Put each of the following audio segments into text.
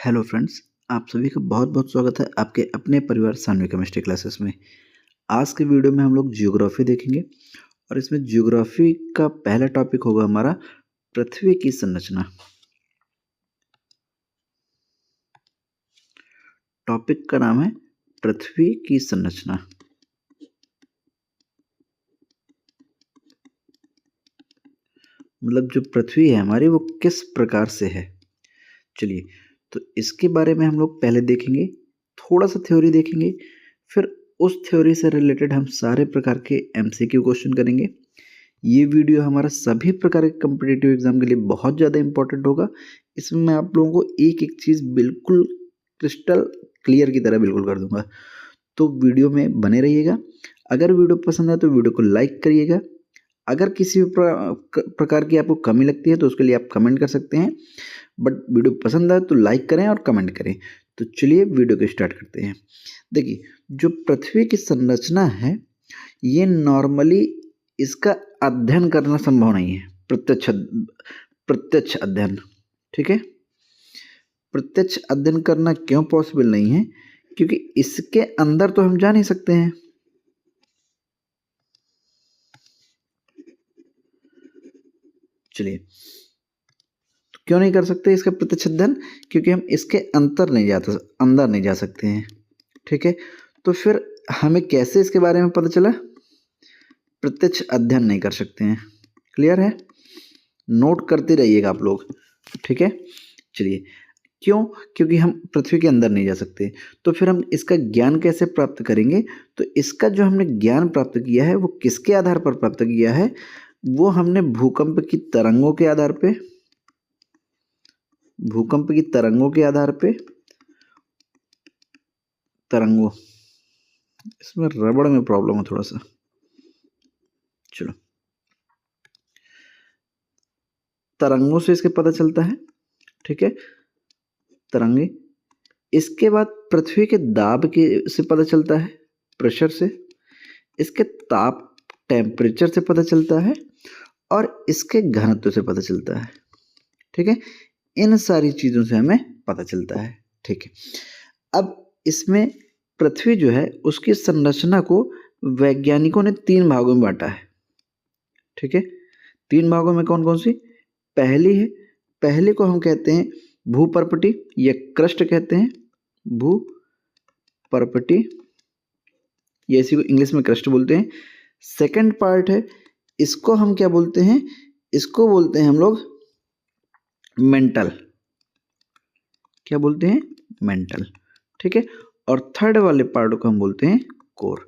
Hello friends, आप सभी का बहुत बहुत स्वागत है आपके अपने परिवार सानवी केमिस्ट्री क्लासेस में। आज के वीडियो में हम लोग जियोग्राफी देखेंगे और इसमें जियोग्राफी का पहला टॉपिक होगा हमारा पृथ्वी की संरचना। टॉपिक का नाम है पृथ्वी की संरचना। मतलब जो पृथ्वी है हमारी वो किस प्रकार से है। चलिए, तो इसके बारे में हम लोग पहले देखेंगे, थोड़ा सा थ्योरी देखेंगे, फिर उस थ्योरी से रिलेटेड हम सारे प्रकार के एमसीक्यू क्वेश्चन करेंगे। ये वीडियो हमारा सभी प्रकार के कम्पिटिटिव एग्जाम के लिए बहुत ज़्यादा इंपॉर्टेंट होगा। इसमें मैं आप लोगों को एक एक चीज़ बिल्कुल क्रिस्टल क्लियर की तरह बिल्कुल कर दूंगा, तो वीडियो में बने रहिएगा। अगर वीडियो पसंद है तो वीडियो को लाइक करिएगा। अगर किसी भी प्रकार की आपको कमी लगती है तो उसके लिए आप कमेंट कर सकते हैं, बट वीडियो पसंद आए तो लाइक करें और कमेंट करें। तो चलिए वीडियो को स्टार्ट करते हैं। देखिए, जो पृथ्वी की संरचना है ये नॉर्मली इसका अध्ययन करना संभव नहीं है, प्रत्यक्ष अध्ययन। ठीक है, प्रत्यक्ष अध्ययन करना क्यों पॉसिबल नहीं है? क्योंकि इसके अंदर तो हम जा नहीं सकते हैं। चलिए, तो क्यों नहीं कर सकते इसका प्रत्यक्ष अध्ययन? क्योंकि हम इसके अंदर नहीं जा सकते हैं। ठीक है, तो फिर हमें कैसे इसके बारे में पता चला? प्रत्यक्ष अध्ययन नहीं कर सकते हैं। क्लियर है? नोट करते रहिएगा आप लोग। ठीक है, चलिए, क्यों? क्योंकि हम पृथ्वी के अंदर नहीं जा सकते। तो फिर हम इसका ज्ञान कैसे प्राप्त करेंगे? तो इसका जो हमने ज्ञान प्राप्त किया है वो किसके आधार पर प्राप्त किया है? वो हमने भूकंप की तरंगों के आधार पे, तरंगों, इसमें रबड़ में प्रॉब्लम है थोड़ा सा। चलो, तरंगों से इसके पता चलता है। ठीक है, तरंगे। इसके बाद पृथ्वी के दाब के से पता चलता है, प्रेशर से। इसके ताप, टेम्परेचर से पता चलता है, और इसके घनत्व से पता चलता है। ठीक है, इन सारी चीज़ों से हमें पता चलता है। ठीक है, अब इसमें पृथ्वी जो है उसकी संरचना को वैज्ञानिकों ने 3 भागों में बांटा है। ठीक है, 3 भागों में कौन कौन सी? पहले को हम कहते हैं भूपर्पटी या क्रस्ट कहते हैं, भूपर्पटी, या इसी को इंग्लिश में क्रस्ट बोलते हैं। सेकंड पार्ट है, इसको हम क्या बोलते हैं? इसको बोलते हैं हम लोग मेंटल। क्या बोलते हैं? मेंटल। ठीक है, और थर्ड वाले पार्ट को हम बोलते हैं कोर।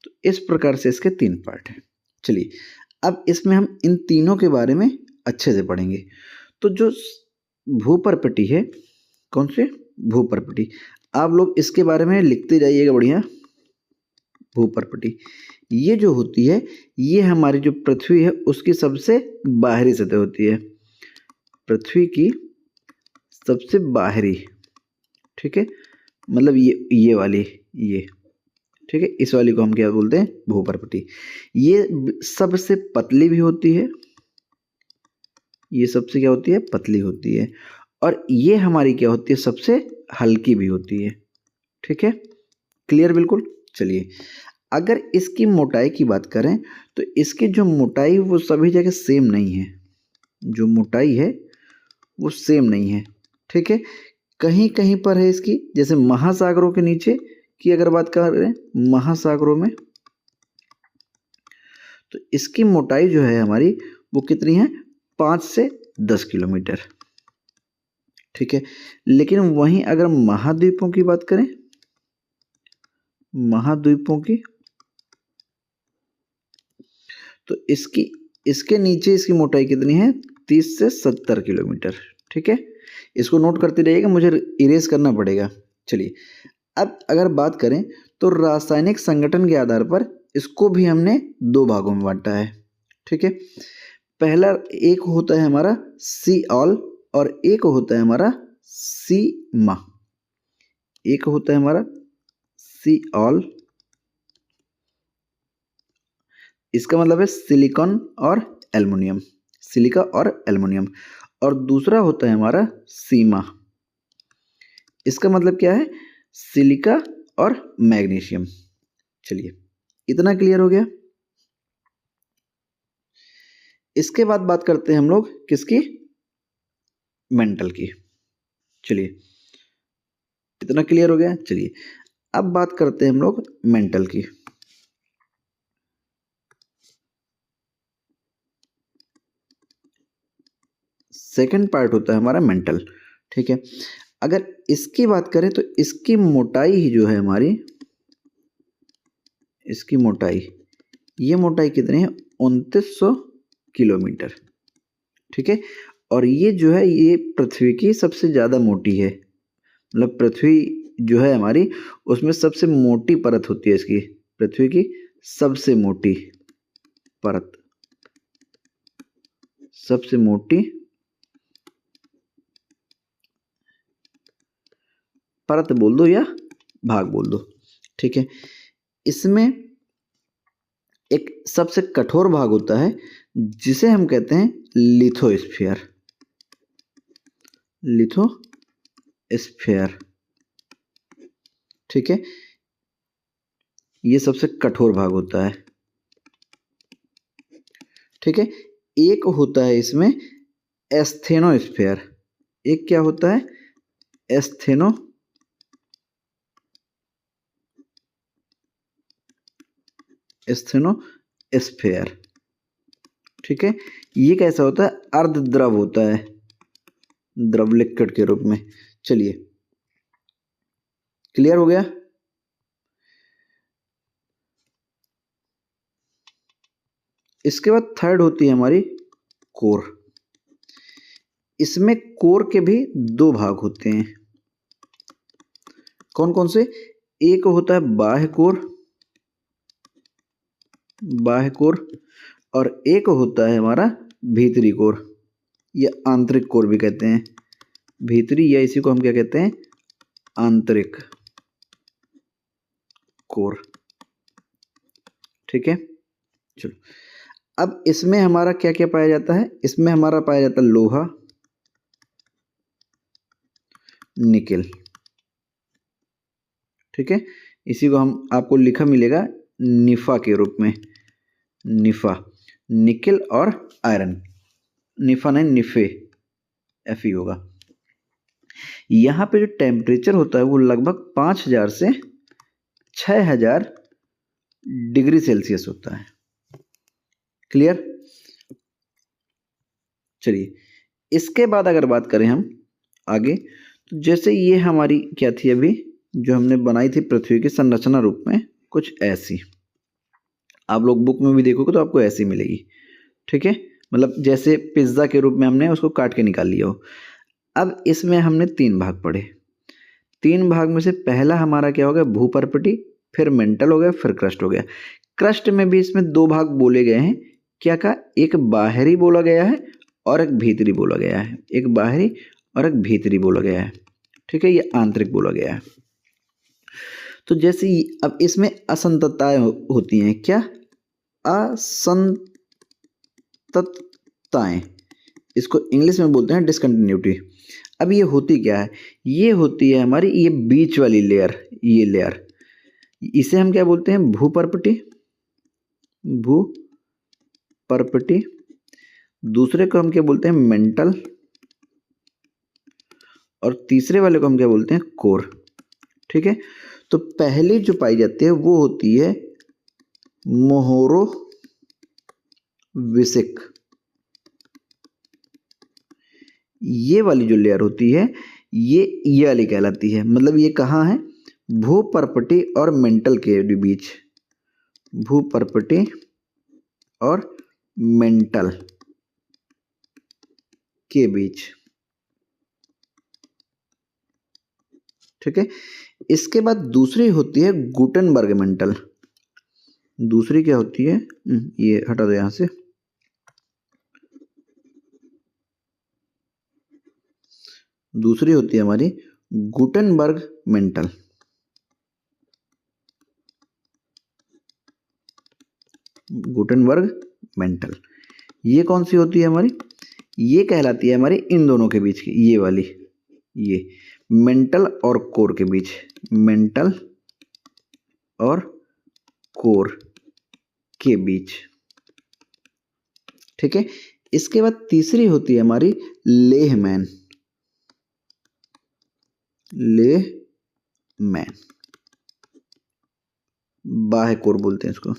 तो इस प्रकार से इसके 3 पार्ट हैं। चलिए, अब इसमें हम इन तीनों के बारे में अच्छे से पढ़ेंगे। तो जो भूपर्पटी है, कौन से? भूपर्पटी। आप लोग इसके बारे में लिखते जाइएगा बढ़िया। भूपर्पटी ये जो होती है, ये हमारी जो पृथ्वी है उसकी सबसे बाहरी सतह होती है, पृथ्वी की सबसे बाहरी। ठीक है, मतलब ये वाली, ये। ठीक है, इस वाली को हम क्या बोलते हैं? भूपर्पटी। ये सबसे पतली भी होती है, ये सबसे क्या होती है? पतली होती है। और ये हमारी क्या होती है? सबसे हल्की भी होती है। ठीक है, क्लियर बिल्कुल। चलिए, अगर इसकी मोटाई की बात करें तो इसकी जो मोटाई वो सभी जगह सेम नहीं है। जो मोटाई है वो सेम नहीं है। ठीक है, कहीं कहीं पर है इसकी, जैसे महासागरों के नीचे की अगर बात करें, महासागरों में, तो इसकी मोटाई जो है हमारी वो कितनी है? 5 से 10 किलोमीटर। ठीक है, लेकिन वहीं अगर महाद्वीपों की बात करें, महाद्वीपों की, तो इसके नीचे इसकी मोटाई कितनी है? 30 से 70 किलोमीटर। ठीक है, इसको नोट करते रहिएगा, मुझे इरेज करना पड़ेगा। चलिए, अब अगर बात करें तो रासायनिक संगठन के आधार पर इसको भी हमने 2 भागों में बांटा है। ठीक है, पहला एक होता है हमारा सी ऑल और एक होता है हमारा सीमा। एक होता है हमारा सी ऑल, इसका मतलब है सिलिकॉन और एल्युमिनियम, सिलिका और एल्युमिनियम। और दूसरा होता है हमारा सीमा। इसका मतलब क्या है, सिलिका और मैग्नीशियम। चलिए, इतना क्लियर हो गया। इसके बाद बात करते हैं हम लोग किसकी, मेंटल की। चलिए, इतना क्लियर हो गया। चलिए, अब बात करते हैं हम लोग मेंटल की। सेकंड पार्ट होता है हमारा मेंटल, ठीक है। अगर इसकी बात करें तो इसकी मोटाई ही जो है हमारी, इसकी मोटाई, ये मोटाई कितनी है, 2900 किलोमीटर, ठीक है। और ये जो है ये पृथ्वी की सबसे ज़्यादा मोटी है, मतलब पृथ्वी जो है हमारी उसमें सबसे मोटी परत होती है इसकी, पृथ्वी की सबसे मोटी परत, सबसे मोटी परत बोल दो या भाग बोल दो, ठीक है। इसमें एक सबसे कठोर भाग होता है जिसे हम कहते हैं लिथोस्फीयर, लिथोस्फीयर, ठीक है। ये सबसे कठोर भाग होता है, ठीक है। एक होता है इसमें एस्थेनोस्फीयर, एक क्या होता है, एस्थेनोस्फीयर, ठीक है। ये कैसा होता है, अर्धद्रव होता है, द्रव लिक्विड के रूप में। चलिए, क्लियर हो गया। इसके बाद थर्ड होती है हमारी कोर। इसमें कोर के भी दो भाग होते हैं, कौन कौन से, एक होता है बाह्य कोर, बाह्य कोर, और एक होता है हमारा भीतरी कोर, या आंतरिक कोर भी कहते हैं, भीतरी, या इसी को हम क्या कहते हैं, आंतरिक कोर, ठीक है। चलो, अब इसमें हमारा क्या क्या पाया जाता है, इसमें हमारा पाया जाता है लोहा, निकेल, ठीक है। इसी को हम आपको लिखा मिलेगा निफा के रूप में, निफा, निकेल और आयरन, निफा नहीं निफे, एफ ई होगा। यहाँ पे जो टेम्परेचर होता है वो लगभग 5000 से 6000 डिग्री सेल्सियस होता है, क्लियर। चलिए, इसके बाद अगर बात करें हम आगे, तो जैसे ये हमारी क्या थी अभी जो हमने बनाई थी पृथ्वी की संरचना रूप में कुछ ऐसी, आप लोग बुक में भी देखोगे तो आपको ऐसी मिलेगी, ठीक है। मतलब जैसे पिज्ज़ा के रूप में हमने उसको काट के निकाल लिया हो। अब इसमें हमने 3 भाग पढ़े, 3 भाग में से पहला हमारा क्या हो गया, भूपर्पटी, फिर मेंटल हो गया, फिर क्रस्ट हो गया। क्रस्ट में भी इसमें 2 भाग बोले गए हैं, क्या कहा, एक बाहरी बोला गया है और एक भीतरी बोला गया है, एक बाहरी और एक भीतरी बोला गया है, ठीक है। ये आंतरिक बोला गया है। तो जैसे अब इसमें असंततताएं होती हैं, क्या, असंततताएं, इसको इंग्लिश में बोलते हैं डिसकंटिन्यूटी। अब ये होती क्या है, ये होती है हमारी ये बीच वाली लेयर, ये लेयर, इसे हम क्या बोलते हैं, भूपर्पटी, भूपर्पटी। दूसरे को हम क्या बोलते हैं, मेंटल, और तीसरे वाले को हम क्या बोलते हैं, कोर, ठीक है। तो पहली जो पाई जाती है वो होती है मोहोरोविसिक, ये वाली जो लेयर होती है ये वाली कहलाती है, मतलब ये कहाँ है, भूपर्पटी और मेंटल के बीच, भूपर्पटी और मेंटल के बीच, ठीक है। इसके बाद दूसरी होती है गुटेनबर्ग मेंटल, दूसरी क्या होती है, ये हटा दो यहां से, दूसरी होती है हमारी गुटेनबर्ग मेंटल, गुटेनबर्ग मेंटल। ये कौन सी होती है हमारी, ये कहलाती है हमारी इन दोनों के बीच की, ये वाली, ये मेंटल और कोर के बीच, मेंटल और कोर के बीच, ठीक है। इसके बाद तीसरी होती है हमारी लेहमैन, लेहमैन, बाह्य कोर बोलते हैं इसको।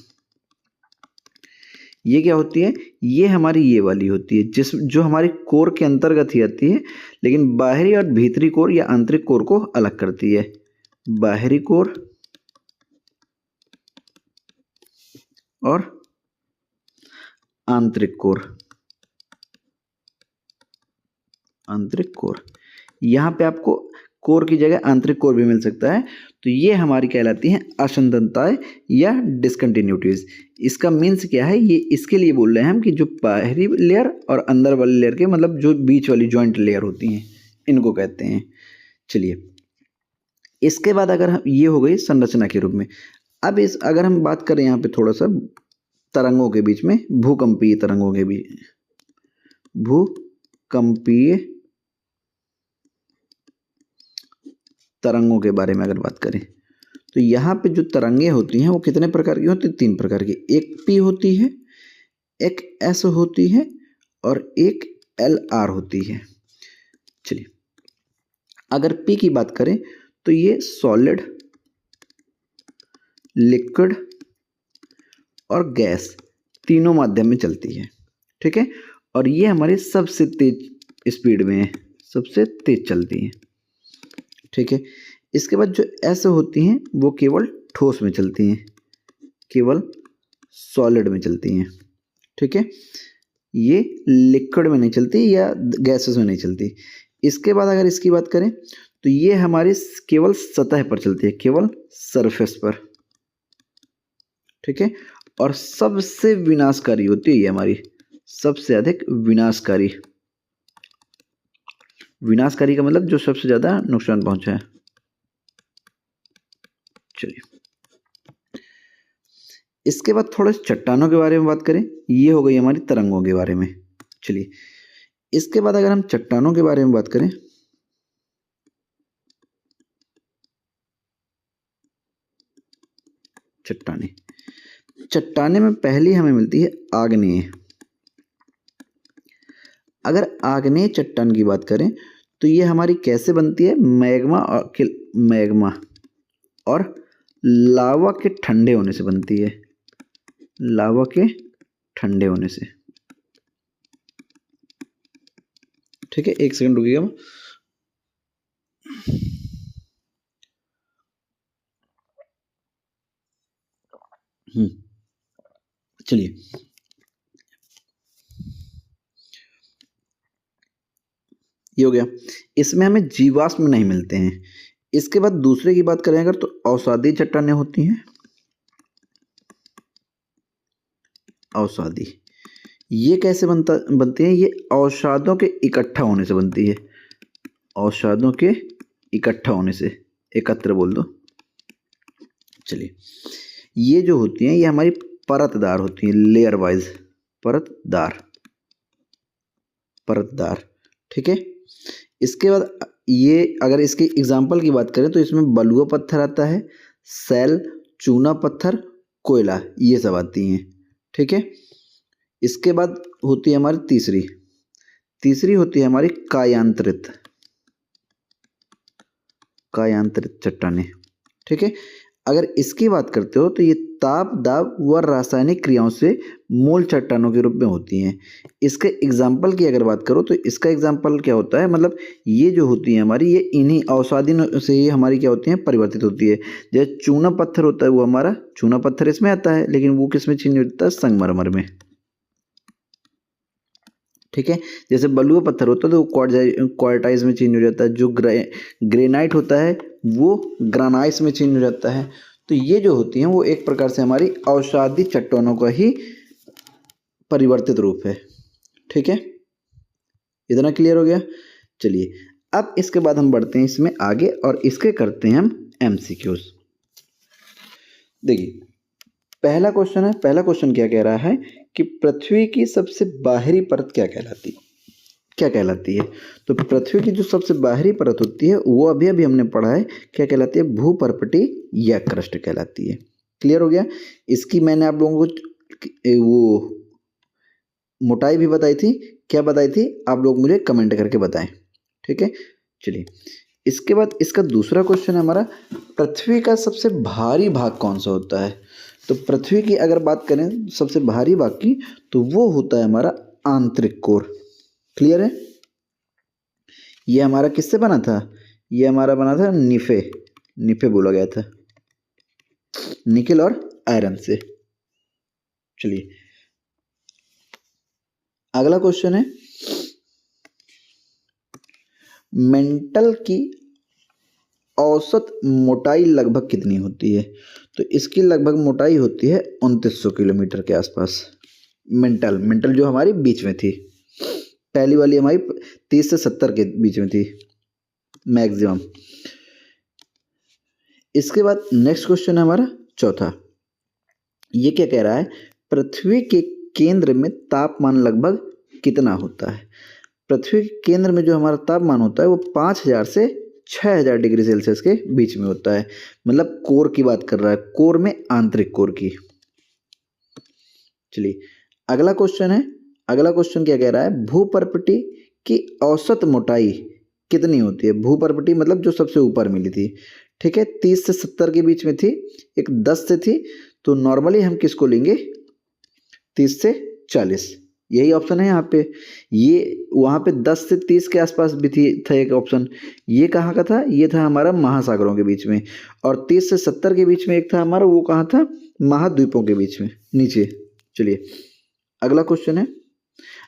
ये क्या होती है, ये हमारी ये वाली होती है जो हमारी कोर के अंतर्गत ही आती है, लेकिन बाहरी और भीतरी कोर या आंतरिक कोर को अलग करती है। बाहरी कोर और आंतरिक कोर, आंतरिक कोर, यहाँ पे आपको कोर की जगह आंतरिक कोर भी मिल सकता है। तो ये हमारी कहलाती हैं असंततताएं या डिसकंटिन्यूटीज। इसका मीन्स क्या है, ये इसके लिए बोल रहे हैं हम कि जो बाहरी लेयर और अंदर वाली लेयर के मतलब जो बीच वाली जॉइंट लेयर होती हैं, इनको कहते हैं। चलिए, इसके बाद अगर हम, ये हो गई संरचना के रूप में। अब अगर हम बात करें यहाँ पे थोड़ा सा तरंगों के बीच में, भूकंपीय तरंगों के बीच, भूकंपीय तरंगों के बारे में अगर बात करें, तो यहाँ पे जो तरंगे होती हैं वो कितने प्रकार की होती हैं? 3 प्रकार की। एक पी होती है, एक एस होती है और एक एल आर होती है। चलिए, अगर पी की बात करें तो ये सॉलिड, लिक्विड और गैस तीनों माध्यम में चलती है, ठीक है। और ये हमारी सबसे तेज स्पीड में है, सबसे तेज चलती है, ठीक है। इसके बाद जो एस होती हैं वो केवल ठोस में चलती हैं, केवल सॉलिड में चलती हैं, ठीक है। ये लिक्विड में नहीं चलती या गैसेस में नहीं चलती। इसके बाद अगर इसकी बात करें तो ये हमारी केवल सतह पर चलती है, केवल सरफेस पर, ठीक है। और सबसे विनाशकारी होती है ये हमारी, सबसे अधिक विनाशकारी। विनाशकारी का मतलब जो सबसे ज्यादा नुकसान पहुंचाए। चलिए, इसके बाद थोड़े चट्टानों के बारे में बात करें। ये हो गई हमारी तरंगों के बारे में। चलिए, इसके बाद अगर हम चट्टानों के बारे में बात करें, चट्टाने, चट्टाने में पहली हमें मिलती है आग्नेय। अगर आग्नेय चट्टान की बात करें तो ये हमारी कैसे बनती है? मैग्मा और लावा के ठंडे होने से बनती है, लावा के ठंडे होने से, ठीक है। एक सेकंड रुकिएगा। चलिए, ये हो गया। इसमें हमें जीवाश्म नहीं मिलते हैं। इसके बाद दूसरे की बात करें अगर तो औषधीय चट्टानें होती हैं, औषधि। ये कैसे बनती है? ये औषधों के इकट्ठा होने से बनती है, औषधों के इकट्ठा होने से, एकत्र बोल दो। चलिए, ये जो होती हैं ये हमारी परतदार होती हैं, लेयर वाइज, परतदार, परतदार, ठीक है। इसके बाद ये अगर इसके एग्जाम्पल की बात करें तो इसमें बलुआ पत्थर आता है, सेल, चूना पत्थर, कोयला, ये सब आती हैं, ठीक है। इसके बाद होती है हमारी तीसरी होती है हमारी कायांतरित, कायांतरित चट्टानें, ठीक है। अगर इसकी बात करते हो तो ये ताप, दाब व रासायनिक क्रियाओं से मूल चट्टानों के रूप में होती हैं। इसके एग्जाम्पल की अगर बात करो तो इसका एग्जाम्पल क्या होता है, मतलब ये जो होती है हमारी, ये इन्हीं औषधि से ही हमारी क्या होती है, परिवर्तित होती है। जैसे चूना पत्थर होता है, वो हमारा चूना पत्थर इसमें आता है, लेकिन वो किस में चेंज होता है? संगमरमर में, ठीक है। जैसे बलुआ पत्थर होता है तो क्वार्टाइज में चेंज हो जाता है। जो ग्रेनाइट होता है वो ग्रानाइट्स में चेंज हो जाता है। तो ये जो होती हैं वो एक प्रकार से हमारी औषधि चट्टानों का ही परिवर्तित रूप है, ठीक है। इतना क्लियर हो गया। चलिए, अब इसके बाद हम बढ़ते हैं इसमें आगे और इसके करते हैं हम एमसीक्यूज। देखिए, पहला क्वेश्चन है, पहला क्वेश्चन क्या कह रहा है कि पृथ्वी की सबसे बाहरी परत क्या कहलाती है? क्या कहलाती है? तो पृथ्वी की जो सबसे बाहरी परत होती है वो अभी अभी हमने पढ़ा है, क्या कहलाती है? भूपर्पटी या क्रस्ट कहलाती है। क्लियर हो गया? इसकी मैंने आप लोगों को वो मोटाई भी बताई थी, क्या बताई थी? आप लोग मुझे कमेंट करके बताएं, ठीक है? चलिए, इसके बाद इसका दूसरा क्वेश्चन है हमारा, पृथ्वी का सबसे भारी भाग कौन सा होता है? तो पृथ्वी की अगर बात करें सबसे भारी भाग की, तो वो होता है हमारा आंतरिक कोर। क्लियर है? ये हमारा किससे बना था? ये हमारा बना था निफे, निफे बोला गया था, निकेल और आयरन से। चलिए, अगला क्वेश्चन है, मेंटल की औसत मोटाई लगभग कितनी होती है? तो इसकी लगभग मोटाई होती है 2900 किलोमीटर के आसपास। मेंटल जो हमारी बीच में थी, पहली वाली हमारी 30 से 70 के बीच में थी मैक्सिमम। इसके बाद नेक्स्ट क्वेश्चन है हमारा चौथा, ये क्या कह रहा है? पृथ्वी के केंद्र में तापमान लगभग कितना होता है? पृथ्वी के केंद्र में जो हमारा तापमान होता है वो 5000 से 6000 डिग्री सेल्सियस के बीच में होता है। मतलब कोर की बात कर रहा है, कोर में आंतरिक कोर की। चलिए, अगला क्वेश्चन है, अगला क्वेश्चन क्या कह रहा है? भूपर्पटी की औसत मोटाई कितनी होती है? भूपर्पटी मतलब जो सबसे ऊपर मिली थी, ठीक है, 30 से 70 के बीच में थी, एक 10 से थी, तो नॉर्मली हम किसको लेंगे? 30 से 40, यही ऑप्शन है यहाँ पे। ये वहाँ पे 10 से 30 के आसपास भी था एक ऑप्शन, ये कहाँ का था? ये था हमारा महासागरों के बीच में। और 30 से 70 के बीच में एक था हमारा, वो कहाँ था? महाद्वीपों के बीच में नीचे। चलिए, अगला क्वेश्चन है,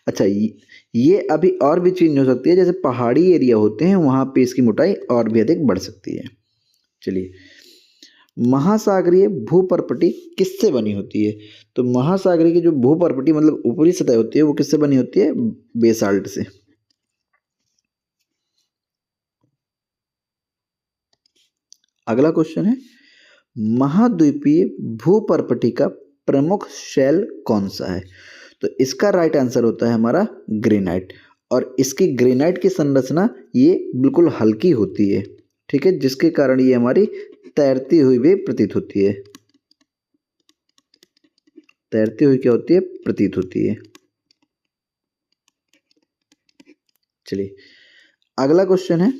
अच्छा ये अभी और भी चेंज हो सकती है, जैसे पहाड़ी एरिया होते हैं वहाँ पे इसकी मोटाई और भी अधिक बढ़ सकती है। चलिए, महासागरीय भूपर्पटी किससे बनी होती है? तो महासागरीय की जो भूपर्पटी मतलब ऊपरी सतह होती है वो किससे बनी होती है? बेसाल्ट से। अगला क्वेश्चन है, महाद्वीपीय भूपर्पटी का प्रमुख शैल कौन सा है? तो इसका राइट आंसर होता है हमारा ग्रेनाइट। और इसकी ग्रेनाइट की संरचना ये बिल्कुल हल्की होती है, ठीक है, जिसके कारण ये हमारी तैरती हुई भी प्रतीत होती है, तैरती हुई क्या होती है? प्रतीत होती है। चलिए, अगला क्वेश्चन है,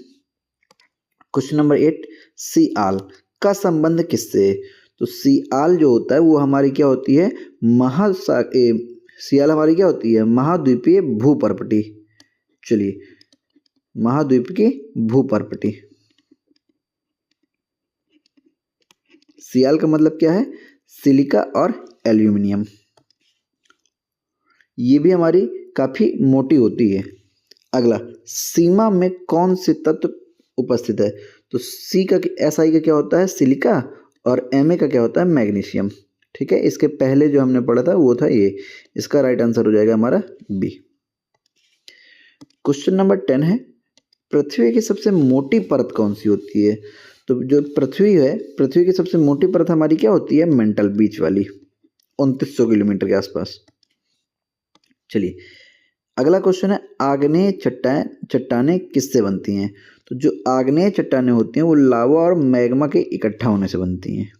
क्वेश्चन नंबर 8, सियाल का संबंध किससे है? तो सियाल जो होता है वो हमारी क्या होती है? सियाल हमारी क्या होती है? महाद्वीपीय भूपर्पटी। चलिए, महाद्वीप की भूपर्पटी। सियाल का मतलब क्या है? सिलिका और एल्यूमिनियम। ये भी हमारी काफी मोटी होती है। अगला, सीमा में कौन से तत्व उपस्थित है? तो सी का SI का क्या होता है? सिलिका, और Ma का क्या होता है? मैग्नीशियम। ठीक है, इसके पहले जो हमने पढ़ा था वो था ये, इसका राइट आंसर हो जाएगा हमारा बी। क्वेश्चन नंबर 10 है, पृथ्वी की सबसे मोटी परत कौन सी होती है? तो जो पृथ्वी है, पृथ्वी की सबसे मोटी परत हमारी क्या होती है? मेंटल, बीच वाली, 2900 किलोमीटर के आसपास। चलिए, अगला क्वेश्चन है, आग्नेय चट्टानें किससे बनती हैं? तो जो आग्नेय चट्टानें होती हैं वो लावा और मैग्मा के इकट्ठा होने से बनती हैं।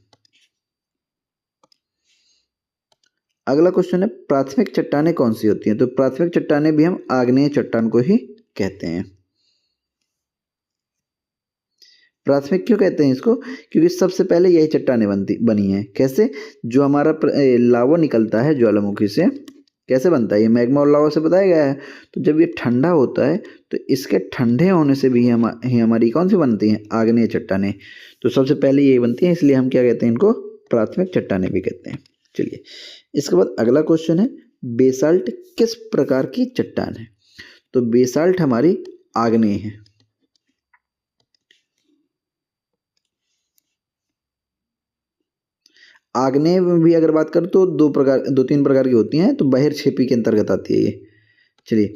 अगला क्वेश्चन है, प्राथमिक चट्टानें कौन सी होती हैं? तो प्राथमिक चट्टानें भी हम आग्नेय चट्टान को ही कहते हैं। प्राथमिक क्यों कहते हैं इसको? क्योंकि सबसे पहले यही चट्टानें बनी हैं। कैसे? जो हमारा लावा निकलता है ज्वालामुखी से, कैसे बनता है? ये मैग्मा और लावा से बताया गया है। तो जब ये ठंडा होता है तो इसके ठंडे होने से भी हमारी कौन सी बनती हैं? आग्नेय चट्टानें। तो सबसे पहले यही बनती हैं, इसलिए हम क्या कहते हैं? इनको प्राथमिक चट्टानें भी कहते हैं। चलिए, इसके बाद अगला क्वेश्चन है, बेसाल्ट किस प्रकार की चट्टान है? तो बेसाल्ट हमारी आग्नेय है। आग्नेय में भी अगर बात करें तो दो तीन प्रकार की होती हैं, तो बहिर्क्षेपी के अंतर्गत आती है ये। चलिए,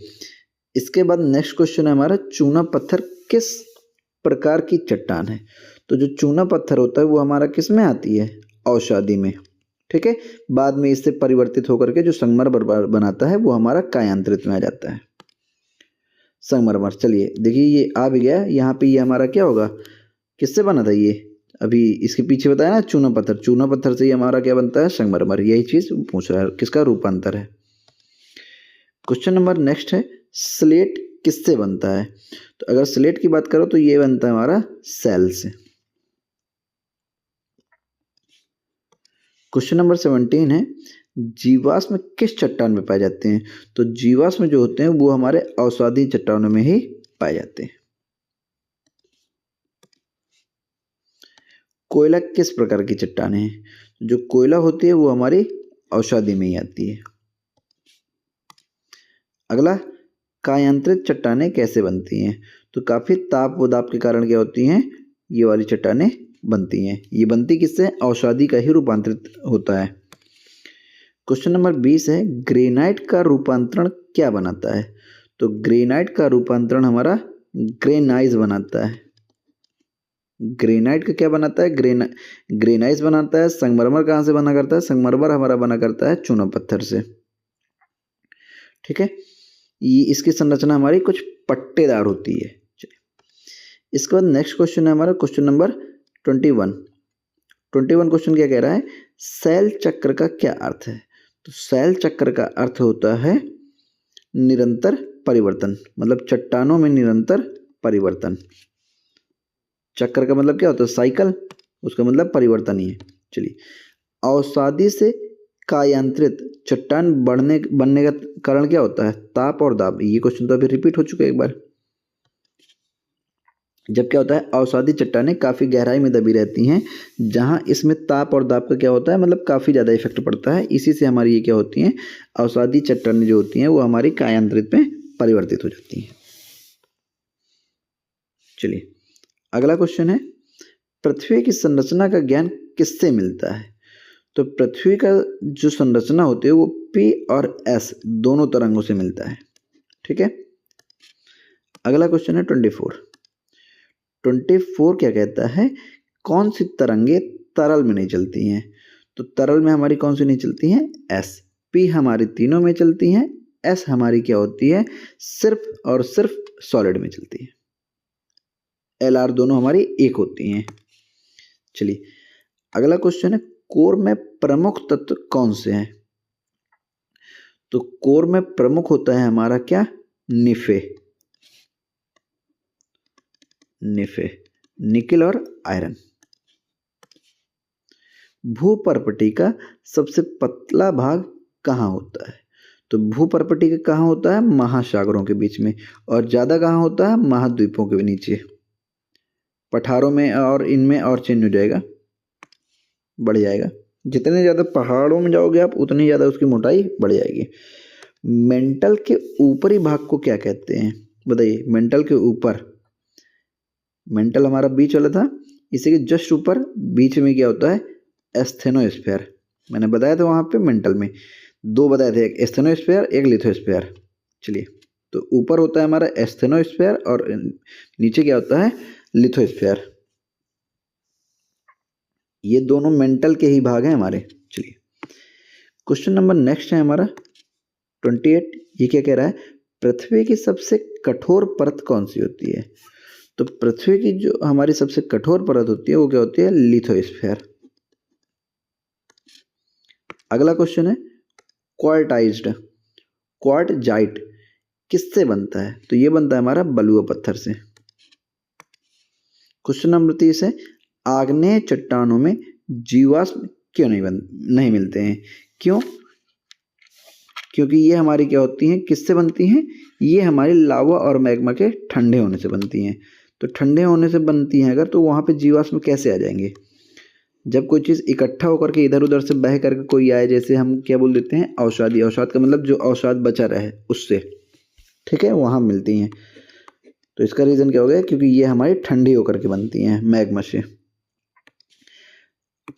इसके बाद नेक्स्ट क्वेश्चन है हमारा, चूना पत्थर किस प्रकार की चट्टान है? तो जो चूना पत्थर होता है वो हमारा किस में आती है? औषधि में। ठीक है, बाद में इससे परिवर्तित होकर के जो संगमरमर बनाता है वो हमारा कायांतरित में आ जाता है। संगमरमर। चलिए देखिए ये आ भी गया, यहाँ पे ये हमारा क्या होगा, किससे बना था ये, अभी इसके पीछे बताया ना, चूना पत्थर, चूना पत्थर से ये हमारा क्या बनता है, संगमरमर। यही चीज पूछ रहा है, किसका रूपांतर है। क्वेश्चन नंबर नेक्स्ट है, स्लेट किससे बनता है। तो अगर स्लेट की बात करो तो ये बनता है हमारा सेल से। क्वेश्चन नंबर 17 है, जीवाश्म किस चट्टान में पाए जाते हैं। तो जीवाश्म जो होते हैं वो हमारे अवसादी चट्टानों में ही पाए जाते हैं। कोयला किस प्रकार की चट्टान है। जो कोयला होती है वो हमारी अवसादी में ही आती है। अगला, कायांतरित चट्टानें कैसे बनती हैं। तो काफी ताप व दाब के कारण क्या होती हैं, ये वाली चट्टानें बनती हैं। ये बनती किससे, अवसादी का ही रूपांतरित होता है। क्वेश्चन नंबर 20 है, ग्रेनाइट का रूपांतरण क्या बनाता है। तो ग्रेनाइट का रूपांतरण हमारा ग्रेनाइज बनाता है। ग्रेनाइट का क्या बनाता है, ग्रेनाइज बनाता है। संगमरमर कहाँ से बना करता है, संगमरमर हमारा बना करता है चूना पत्थर से। ठीक है, ये इसकी संरचना हमारी कुछ पट्टेदार होती है। चलिए इसके बाद नेक्स्ट क्वेश्चन है हमारा क्वेश्चन नंबर 21। क्वेश्चन क्या कह रहा है, सेल चक्र का क्या अर्थ है। तो सेल चक्र का अर्थ होता है निरंतर परिवर्तन, मतलब चट्टानों में निरंतर परिवर्तन। चक्र का मतलब क्या होता है, साइकिल, उसका मतलब परिवर्तन ही है। चलिए, अवसादी से कायांतरित चट्टान बनने का कारण क्या होता है, ताप और दाब। ये क्वेश्चन तो अभी रिपीट हो चुका है एक बार। जब क्या होता है, अवसादी चट्टानें काफी गहराई में दबी रहती हैं, जहां इसमें ताप और दाब का क्या होता है, मतलब काफी ज्यादा इफेक्ट पड़ता है। इसी से हमारी ये क्या होती हैं, अवसादी चट्टानें जो होती हैं वो हमारी कायांतरित में परिवर्तित हो जाती हैं। चलिए अगला क्वेश्चन है, पृथ्वी की संरचना का ज्ञान किससे मिलता है। तो पृथ्वी का जो संरचना होती है वो P और S दोनों तरंगों से मिलता है। ठीक है, अगला क्वेश्चन है 24 क्या कहता है, कौन सी तरंगे तरल में नहीं चलती हैं। तो तरल में हमारी कौन सी नहीं चलती हैं, S। P हमारी तीनों में चलती हैं, S हमारी क्या होती है, सिर्फ और सिर्फ सॉलिड में चलती है। LR दोनों हमारी एक होती हैं। चलिए अगला क्वेश्चन है, कोर में प्रमुख तत्व कौन से हैं। तो कोर में प्रमुख होता है हमारा क्या, निफे, निकिल और आयरन। भूपर्पटी का सबसे पतला भाग कहाँ होता है। तो भूपर्पटी का कहाँ होता है, महासागरों के बीच में, और ज्यादा कहाँ होता है, महाद्वीपों के नीचे। पठारों में और इनमें और चेंज हो जाएगा, बढ़ जाएगा। जितने ज्यादा पहाड़ों में जाओगे आप उतनी ज्यादा उसकी मोटाई बढ़ जाएगी। मेंटल के ऊपरी भाग को क्या कहते हैं, बताइए। मेंटल के ऊपर, मेंटल हमारा बीच वाला था, इसी के जस्ट ऊपर बीच में क्या होता है, एस्थेनोस्फेयर। मैंने बताया था वहां पे मेंटल में दो बताए थे, एक एस्थेनोस्फेयर एक लिथोस्फेयर। चलिए, तो ऊपर होता है हमारा एस्थेनोस्फेयर और नीचे क्या होता है, लिथोस्फेयर। ये दोनों मेंटल के ही भाग हैं हमारे। चलिए क्वेश्चन नंबर नेक्स्ट है हमारा 28। ये क्या कह रहा है, पृथ्वी की सबसे कठोर परत कौन सी होती है। तो पृथ्वी की जो हमारी सबसे कठोर परत होती है वो क्या होती है, लिथोस्फेयर। अगला क्वेश्चन है, क्वार्टजाइट किससे बनता है। तो ये बनता है हमारा बलुआ पत्थर से। क्वेश्चन नंबर 30 है, आग्नेय चट्टानों में जीवाश्म क्यों नहीं मिलते हैं। क्यों, क्योंकि ये हमारी क्या होती हैं, किससे बनती हैं, ये हमारी लावा और मैग्मा के ठंडे होने से बनती हैं। तो ठंडे होने से बनती हैं अगर, तो वहां पे जीवाश्म कैसे आ जाएंगे। जब कोई चीज इकट्ठा होकर के इधर उधर से बह करके कोई आए, जैसे हम क्या बोल देते हैं, औषधि, औषध का मतलब जो औषध बचा रहे उससे, ठीक है, वहां मिलती हैं। तो इसका रीजन क्या हो गया, क्योंकि ये हमारी ठंडी होकर के बनती हैं मैग्मा से।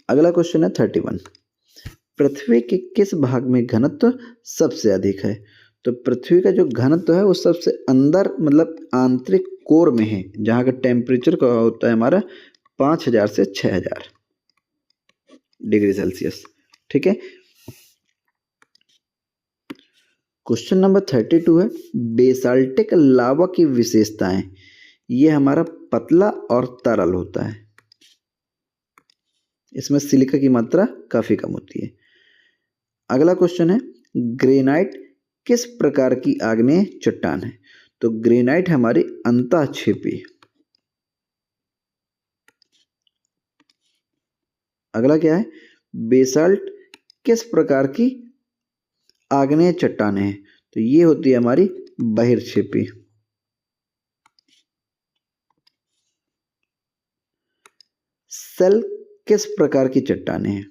अगला क्वेश्चन है 31, पृथ्वी के किस भाग में घनत्व सबसे अधिक है। तो पृथ्वी का जो घनत्व है वो सबसे अंदर, मतलब आंतरिक कोर में है, जहाँ का टेम्परेचर का होता है हमारा 5000 से 6000 डिग्री सेल्सियस। ठीक है, क्वेश्चन नंबर 32 है बेसाल्टिक लावा की विशेषताएं। ये हमारा पतला और तरल होता है, इसमें सिलिका की मात्रा काफी कम होती है। अगला क्वेश्चन है ग्रेनाइट किस प्रकार की आग्नेय चट्टान है? तो ग्रेनाइट हमारी अंतःक्षेपी। अगला क्या है बेसाल्ट किस प्रकार की आग्नेय चट्टानें हैं? तो ये होती है हमारी बहिर्क्षेपी। सेल किस प्रकार की चट्टानें हैं?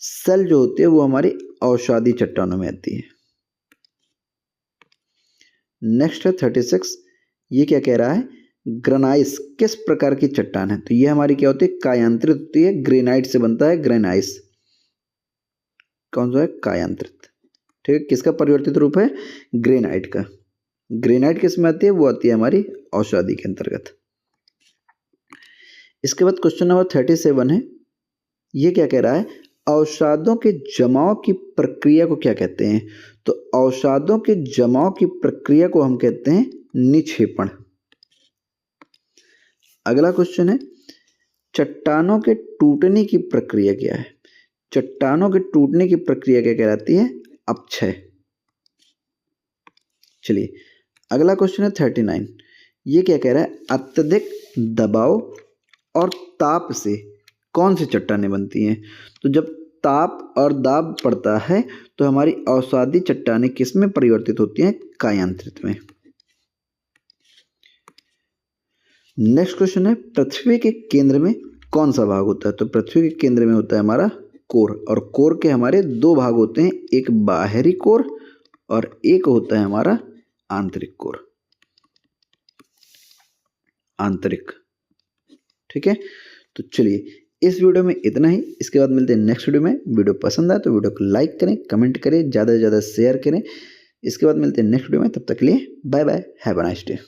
सेल जो होती है वो हमारी औषधि चट्टानों में आती है। नेक्स्ट है 36, ये क्या कह रहा है ग्रेनाइस किस प्रकार की चट्टान है? तो ये हमारी क्या होती है कायांतरित होती है, ग्रेनाइट से बनता है ग्रेनाइस। कौन सा है कायांतरित, ठीक है। किसका परिवर्तित रूप है ग्रेनाइट का। ग्रेनाइट किस में आती है? वो आती है हमारी औषधि के अंतर्गत। इसके बाद क्वेश्चन नंबर 37 है, ये क्या कह रहा है अवसादों के जमाव की प्रक्रिया को क्या कहते हैं? तो अवसादों के जमाव की प्रक्रिया को हम कहते हैं निक्षेपण। अगला क्वेश्चन है चट्टानों के टूटने की प्रक्रिया क्या है? चट्टानों के टूटने की प्रक्रिया क्या कहलाती है? अपक्षय। चलिए अगला क्वेश्चन है 39, ये क्या कह रहा है अत्यधिक दबाव और ताप से कौन सी चट्टानें बनती हैं? तो जब ताप और दाब पड़ता है तो हमारी अवसादी चट्टानें किस में परिवर्तित होती हैं? कायांतरित में। नेक्स्ट क्वेश्चन है पृथ्वी के केंद्र में कौन सा भाग होता है? तो पृथ्वी के केंद्र में होता है हमारा कोर, और कोर के हमारे दो भाग होते हैं, एक बाहरी कोर और एक होता है हमारा आंतरिक कोर, आंतरिक, ठीक है। तो चलिए इस वीडियो में इतना ही, इसके बाद मिलते हैं नेक्स्ट वीडियो में। वीडियो पसंद आए तो वीडियो को लाइक करें, कमेंट करें, ज़्यादा से ज़्यादा शेयर करें। इसके बाद मिलते हैं नेक्स्ट वीडियो में, तब तक के लिए bye bye, have a nice day.